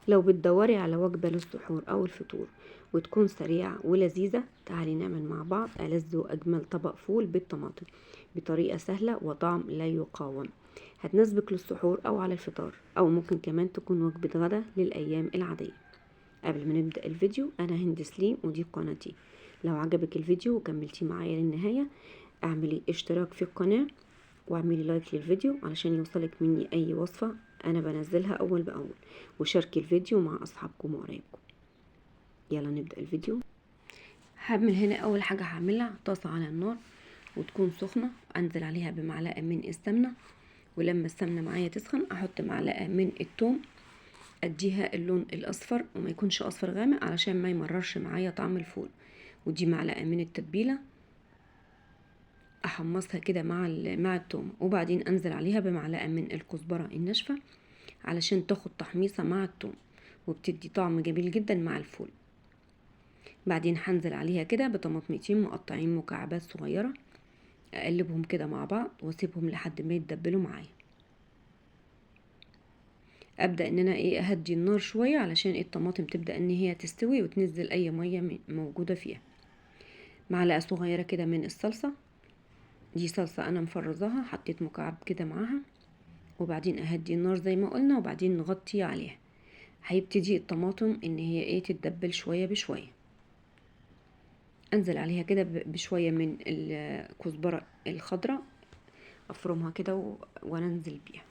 لو بتدوري على وجبة للسحور أو الفطور وتكون سريعة ولذيذة، تعالي نعمل مع بعض ألذ وأجمل طبق فول بالطماطم بطريقة سهلة وطعم لا يقاوم. هتناسبك للسحور أو على الفطار، أو ممكن كمان تكون وجبة غدا للأيام العادية. قبل ما نبدأ الفيديو، أنا هند سليم ودي قناتي. لو عجبك الفيديو وكملتي معايا للنهاية، اعملي اشتراك في القناة واعملي لايك للفيديو علشان يوصلك مني أي وصفة أنا بنزلها أول بأول، وشاركي الفيديو مع أصحابكم وقرايبكم. يلا نبدأ الفيديو. هعمل هنا أول حاجة هعملها طاسة على النار وتكون سخنة، أنزل عليها بمعلقة من السمنة، ولما السمنة معايا تسخن أحط معلقة من الثوم، أديها اللون الأصفر وما يكونش أصفر غامق علشان ما يمررش معايا طعم الفول. ودي معلقة من التتبيلة احمصها كده مع الثوم، وبعدين انزل عليها بمعلقه من الكزبره الناشفه علشان تاخد تحميصه مع الثوم وبتدي طعم جميل جدا مع الفول. بعدين هنزل عليها كده بطماطمتين مقطعين مكعبات صغيره، اقلبهم كده مع بعض واسيبهم لحد ما يتدبلوا معايا. ابدا ان انا اهدي النار شويه علشان الطماطم تبدا ان هي تستوي وتنزل اي ميه موجوده فيها. معلقه صغيره كده من الصلصه، دي صلصة انا مفرزاها، حطيت مكعب كده معاها، وبعدين اهدي النار زي ما قلنا، وبعدين نغطي عليها. هيبتدي الطماطم ان هي تتدبل شوية بشوية. انزل عليها كده بشوية من الكزبرة الخضراء، افرمها كده وانزل بيها.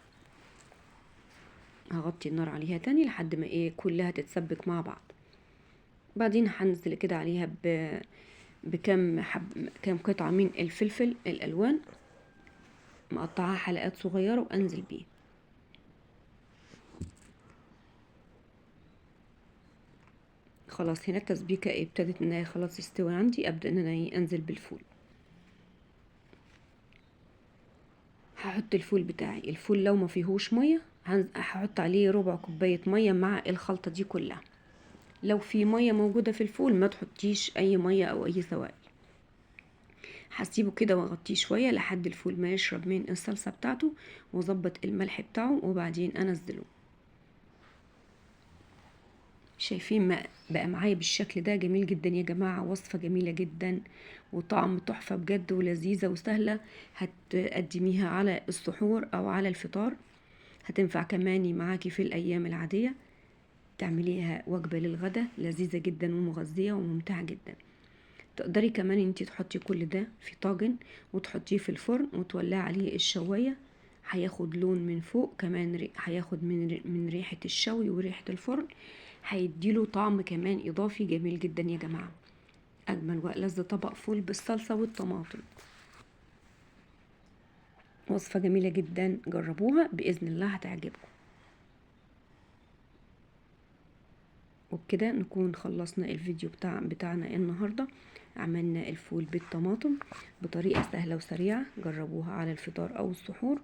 هغطي النار عليها تاني لحد ما كلها تتسبك مع بعض. بعدين هنزل كده عليها كام قطعة من الفلفل الالوان مقطعها حلقات صغيرة وانزل بيه. خلاص هنا التسبيكة ابتدت ان هي خلاص استوى عندي، ابدأ ان انا انزل بالفول. هحط الفول بتاعي، الفول لو ما فيهوش مية هحط عليه ربع كوباية مية مع الخلطة دي كلها. لو في مية موجودة في الفول ما تحطيش اي مية او اي سوائل. هسيبه كده واغطيه شوية لحد الفول ما يشرب من الصلصة بتاعته واظبط الملح بتاعه، وبعدين انزله. شايفين ما بقى معايا بالشكل ده؟ جميل جدا يا جماعة، وصفة جميلة جدا وطعم تحفة بجد ولذيذة وسهلة. هتقدميها على السحور او على الفطار، هتنفع كمان معاكي في الايام العادية. تعمليها وجبة للغدا لذيذة جدا ومغذية وممتعة جدا. تقدري كمان انتي تحطي كل ده في طاجن وتحطيه في الفرن وتولعي عليه الشواية، هياخد لون من فوق كمان، هياخد من ريحة الشوي وريحة الفرن، هيديله طعم كمان اضافي جميل جدا يا جماعة. اجمل والذ طبق فول بالصلصة والطماطم، وصفة جميلة جدا، جربوها بإذن الله هتعجبكم. وبكده نكون خلصنا الفيديو بتاعنا النهاردة. عملنا الفول بالطماطم بطريقة سهلة وسريعة، جربوها على الفطار او السحور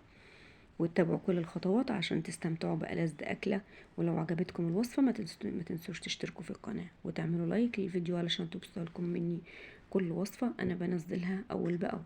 واتبعوا كل الخطوات عشان تستمتعوا بألذ أكلة. ولو عجبتكم الوصفة ما تنسوش تشتركوا في القناة وتعملوا لايك للفيديو علشان توصلكم مني كل وصفة أنا بنزلها أول بأول.